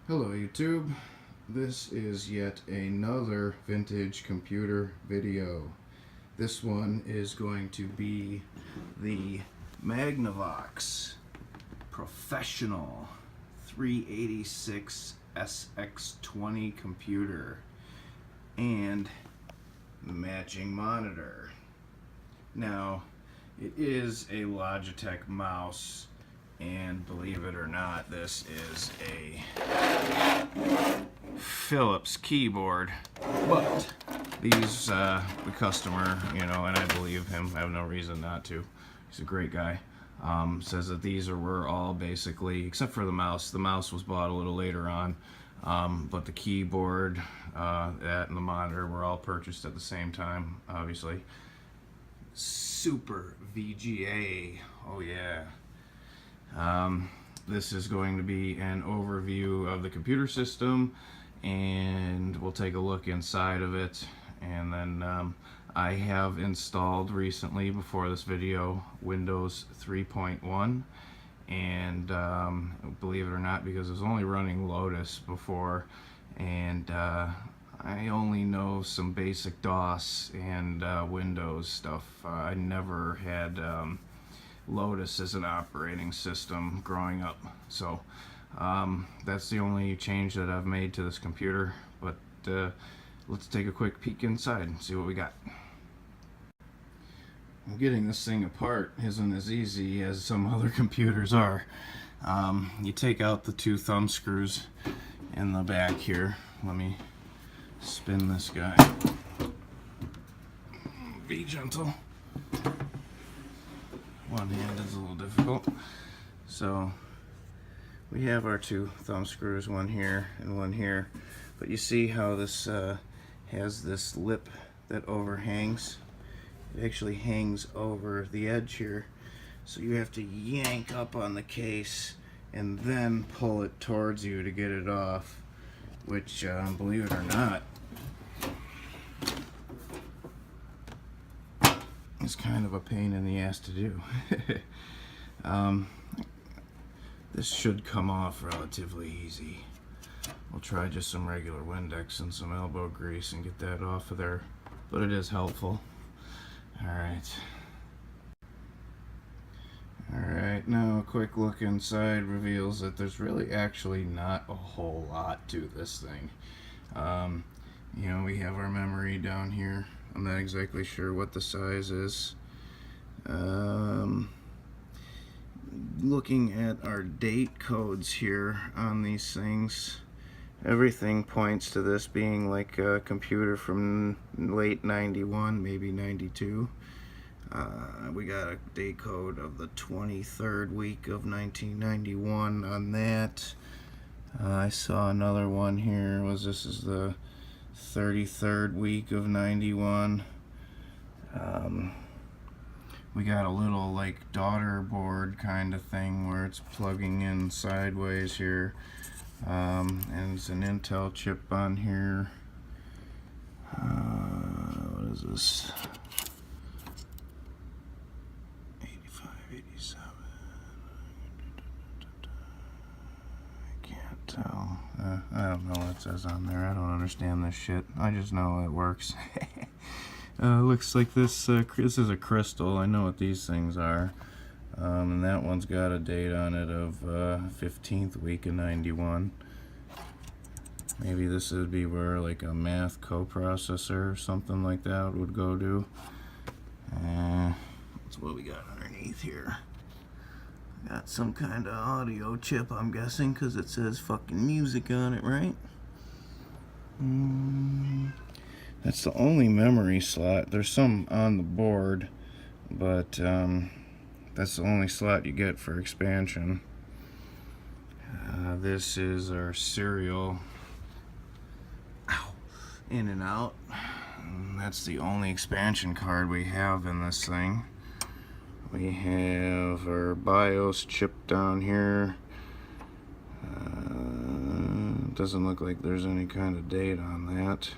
Hello YouTube, this is yet another vintage computer video. This one is going to be the Magnavox Professional 386 SX-20 computer and matching monitor. Now, it is a Logitech mouse, and believe it or not, this is a Philips keyboard. But these, the customer, and I believe him, I have no reason not to. He's a great guy. Says that these were all basically, except for the mouse. The mouse was bought a little later on, but the keyboard, that and the monitor were all purchased at the same time, obviously. Super VGA, oh yeah. This is going to be an overview of the computer system, and we'll take a look inside of it. And then I have installed recently, before this video, Windows 3.1, and believe it or not, because it was only running Lotus before, and I only know some basic DOS and Windows stuff. I never had Lotus as an operating system growing up, so that's the only change that I've made to this computer. But let's take a quick peek inside and see what we got. Getting this thing apart isn't as easy as some other computers are. You take out the two thumb screws in the back here. Let me spin this guy. Be gentle. One hand is a little difficult. So we have our two thumb screws, one here and one here. But you see how this has this lip that overhangs? It actually hangs over the edge here. So you have to yank up on the case and then pull it towards you to get it off, which, believe it or not, is kind of a pain in the ass to do. This should come off relatively easy. We'll try just some regular Windex and some elbow grease and get that off of there, but it is helpful. Alright, now a quick look inside reveals that there's really actually not a whole lot to this thing. We have our memory down here. I'm not exactly sure what the size is. Looking at our date codes here on these things, everything points to this being like a computer from late 91, maybe 92. We got a date code of the 23rd week of 1991 on that. I saw another one here. This is the 33rd week of 91. We got a little like daughter board kind of thing where it's plugging in sideways here, and it's an Intel chip on here. What is this? 85, 87. I can't tell. I don't know what it says on there. I don't understand this shit. I just know it works. Looks like this is a crystal. I know what these things are. And that one's got a date on it of 15th week of 91. Maybe this would be where like a math coprocessor or something like that would go to. That's what we got underneath here. Got some kind of audio chip, I'm guessing, because it says fucking music on it, right? That's the only memory slot. There's some on the board, but that's the only slot you get for expansion. This is our serial in and out. That's the only expansion card we have in this thing. We have our BIOS chip down here. Doesn't look like there's any kind of date on that.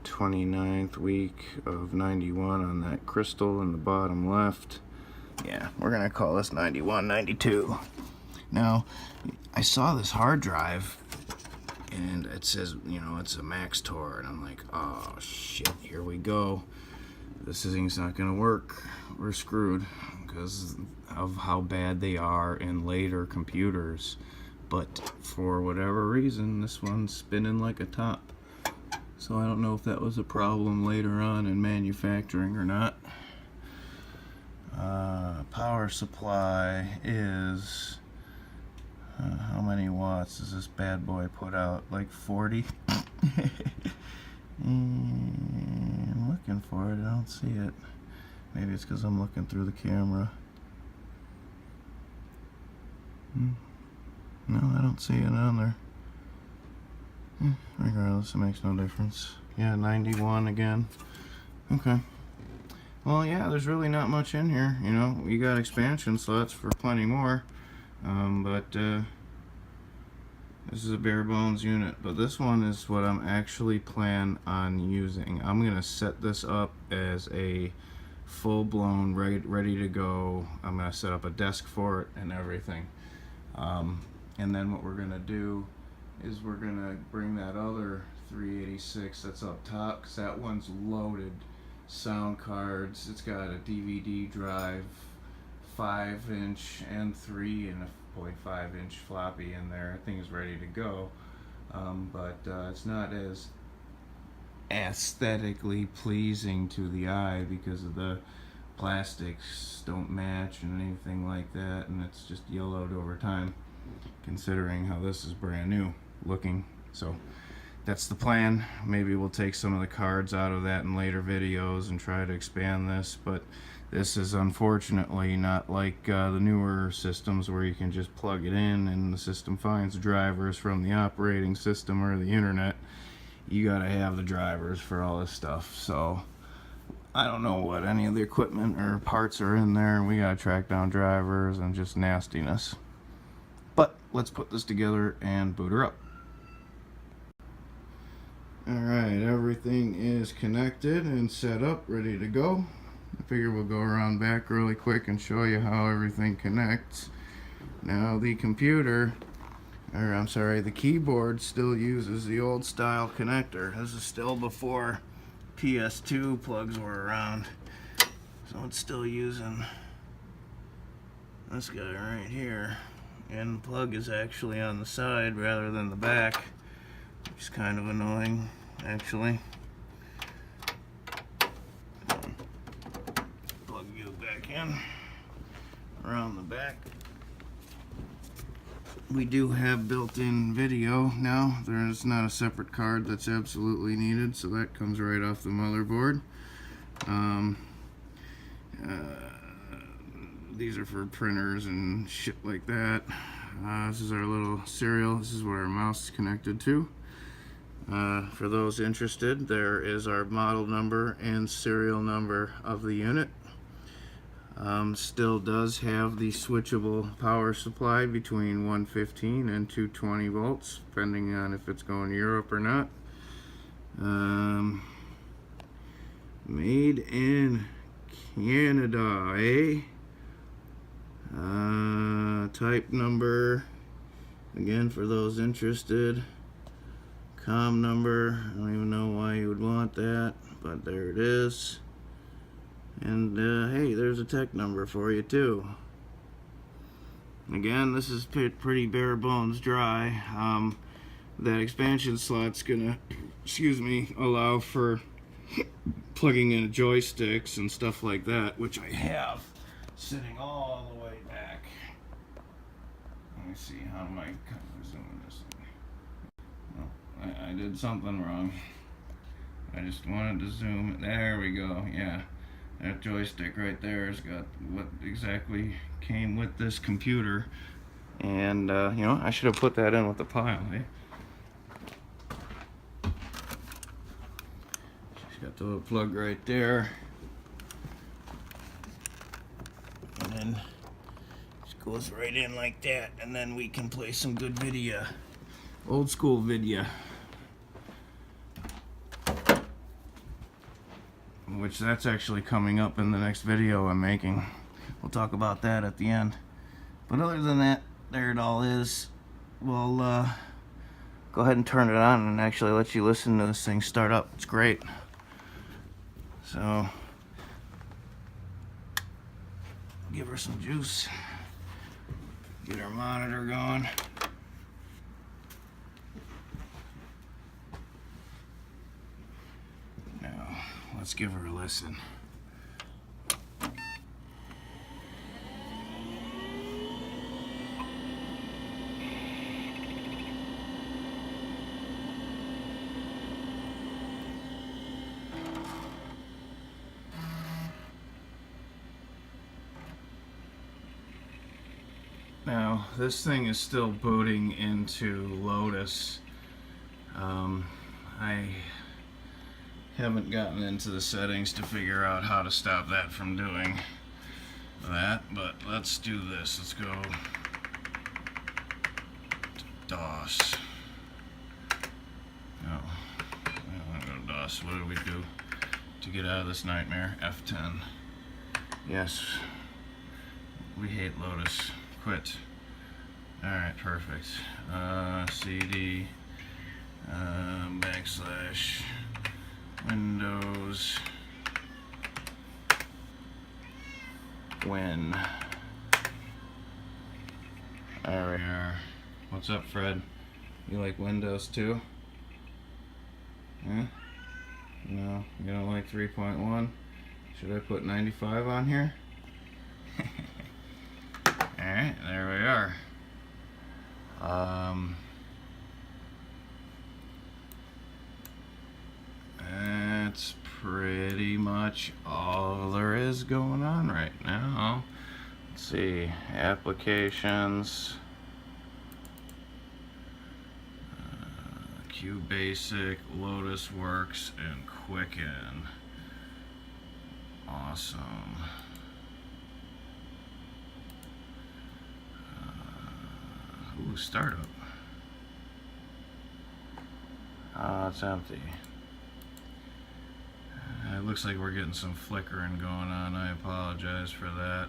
29th week of 91 on that crystal in the bottom left. Yeah, we're gonna call this 91, 92. Now, I saw this hard drive and it says, you know, it's a max torque, and I'm like, oh shit, here we go. This thing's not gonna work. We're screwed because of how bad they are in later computers. But for whatever reason, this one's spinning like a top. So I don't know if that was a problem later on in manufacturing or not. Power supply is how many watts does this bad boy put out? Like 40? I'm looking for it, I don't see it. Maybe it's because I'm looking through the camera. No, I don't see it on there. Regardless, it makes no difference. Yeah, 91 again. Okay. Well, yeah, there's really not much in here. You know, you got expansion slots for plenty more. But this is a bare bones unit. But this one is what I'm actually plan on using. I'm going to set this up as a full-blown, ready to go. I'm going to set up a desk for it and everything. And then what we're going to do is we're going to bring that other 386 that's up top, because that one's loaded. Sound cards, it's got a DVD drive, 5-inch and 3 and a 0.5-inch floppy in there. I think it's ready to go, but it's not as aesthetically pleasing to the eye because of the plastics don't match and anything like that, and it's just yellowed over time, considering how this is brand new looking. So that's the plan. Maybe we'll take some of the cards out of that in later videos and try to expand this, but this is unfortunately not like the newer systems where you can just plug it in and the system finds drivers from the operating system or the internet. You gotta have the drivers for all this stuff. So I don't know what any of the equipment or parts are in there, and we gotta track down drivers and just nastiness. But let's put this together and boot her up. Alright, everything is connected and set up, ready to go. I figure we'll go around back really quick and show you how everything connects. Now the computer, or I'm sorry, the keyboard still uses the old style connector. This is still before PS2 plugs were around. So it's still using this guy right here. And the plug is actually on the side rather than the back, which is kind of annoying, actually. Plug you back in around the back. We do have built-in video now. There is not a separate card that's absolutely needed, so that comes right off the motherboard. These are for printers and shit like that. This is our little serial. This is what our mouse is connected to. For those interested, there is our model number and serial number of the unit. Still does have the switchable power supply between 115 and 220 volts, depending on if it's going to Europe or not. Made in Canada, eh? Type number, again for those interested. COM number, I don't even know why you would want that, but there it is. And hey, there's a tech number for you too. Again, this is pretty bare bones dry. That expansion slot's gonna, excuse me, allow for plugging in joysticks and stuff like that, which I have sitting all the way back. Let me see, how am I zooming this thing? Well, I did something wrong. I just wanted to zoom it. There we go. Yeah, that joystick right there has got what exactly came with this computer, and you know, I should have put that in with the pile. Eh? She's got the little plug right there, and then just goes right in like that, and then we can play some good video, old school video. Which that's actually coming up in the next video I'm making. We'll talk about that at the end. But other than that, there it all is. We'll go ahead and turn it on and actually let you listen to this thing start up. It's great. So, give her some juice. Get our monitor going. Now, let's give her a listen. Now, this thing is still booting into Lotus. I haven't gotten into the settings to figure out how to stop that from doing that, but let's do this. Let's go to DOS. No, I don't go to DOS. What do we do to get out of this nightmare? F10. Yes, we hate Lotus. Quit. Alright, perfect. CD backslash Windows Win. There we are. What's up, Fred? You like Windows too? Huh? No, you don't like 3.1? Should I put 95 on here? Alright, there we are. That's pretty much all there is going on right now. Let's see, applications, QBasic, Lotus Works, and Quicken. Awesome. Ooh, startup. It's empty. It looks like we're getting some flickering going on. I apologize for that.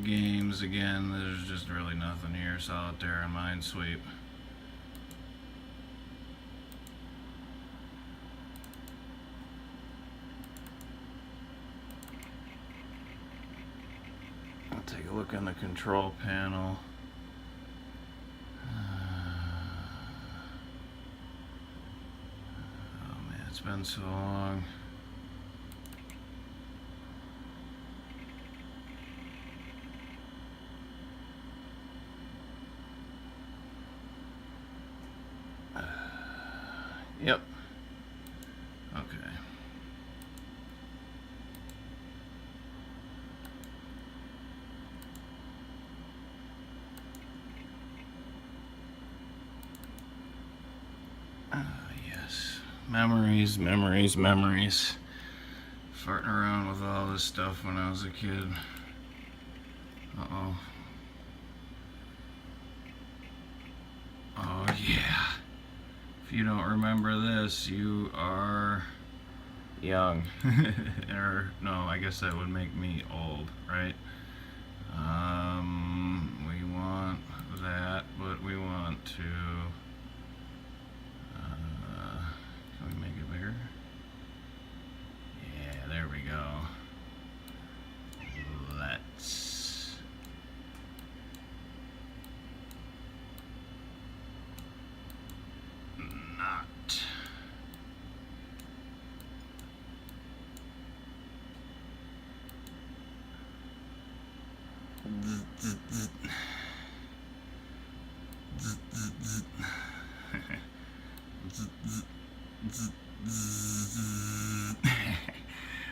Games again. There's just really nothing here. Solitaire and Minesweep. I'll take a look on the control panel. Oh man, it's been so long. Yep. Okay. Yes. Memories, memories, memories. Farting around with all this stuff when I was a kid. Uh-oh. Oh, yeah. If you don't remember this, you are young. Or, no, I guess that would make me old, right? We want that, but we want to... can we make it bigger? Yeah, there we go. Let's... not.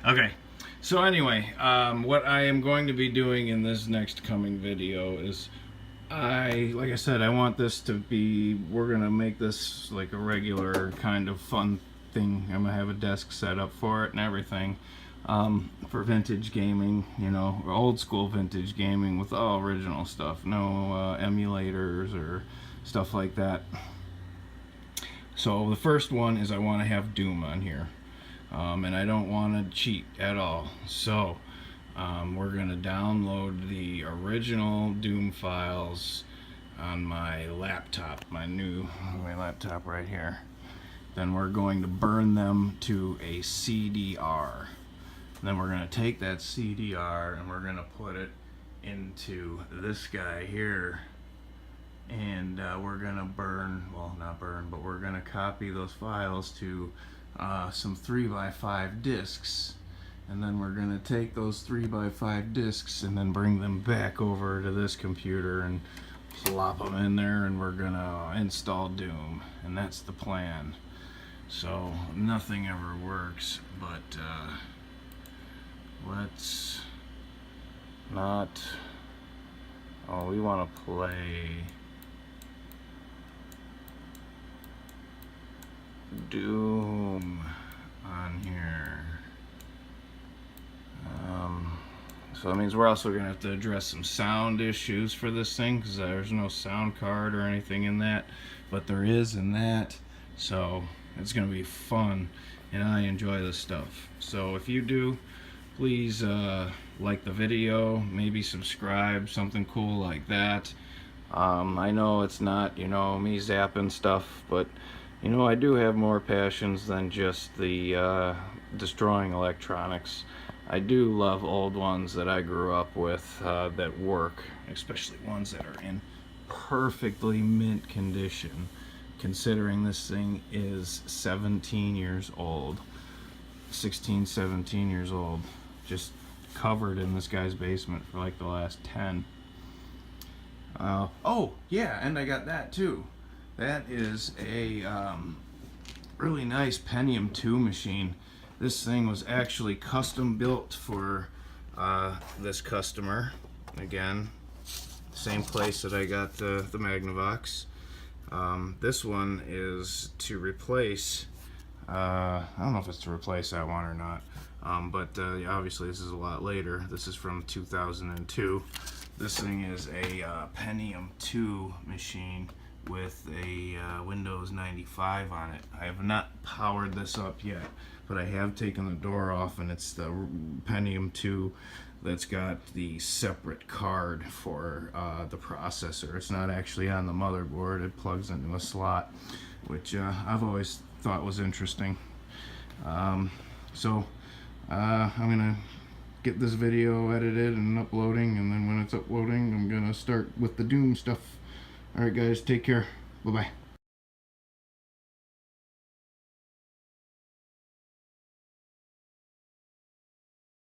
Okay, so anyway, what I am going to be doing in this next coming video is like I said, I want this to be, we're gonna make this like a regular kind of fun thing. I'm gonna have a desk set up for it and everything, for vintage gaming, you know, old school vintage gaming with all original stuff, no emulators or stuff like that. So the first one is I want to have Doom on here, and I don't want to cheat at all. So we're going to download the original Doom files on my laptop, my laptop right here. Then we're going to burn them to a CDR. Then we're going to take that CDR and we're going to put it into this guy here, and we're going to burn, well, not burn, but we're going to copy those files to some 3x5 discs. And then we're going to take those 3x5 discs and then bring them back over to this computer and plop them in there, and we're going to install Doom. And that's the plan. So nothing ever works, but let's not, oh, we want to play Doom on here. So that means we're also going to have to address some sound issues for this thing, because there's no sound card or anything in that, but there is in that. So it's going to be fun, and I enjoy this stuff. So if you do, please like the video, maybe subscribe, something cool like that. I know it's not, you know, me zapping stuff, but you know, I do have more passions than just the destroying electronics. I do love old ones that I grew up with that work, especially ones that are in perfectly mint condition, considering this thing is 17 years old, 16, 17 years old, just covered in this guy's basement for like the last 10. Oh yeah, and I got that too. That is a really nice Pentium II machine. This thing was actually custom built for this customer. Again, same place that I got the Magnavox. This one is to replace, I don't know if it's to replace that one or not, but obviously this is a lot later. This is from 2002. This thing is a Pentium II machine with a Windows 95 on it. I have not powered this up yet, but I have taken the door off, and it's the Pentium II that's got the separate card for the processor. It's not actually on the motherboard. It plugs into a slot, which I've always thought was interesting. So I'm gonna get this video edited and uploading, and then when it's uploading, I'm gonna start with the Doom stuff. Alright guys, take care. Bye bye.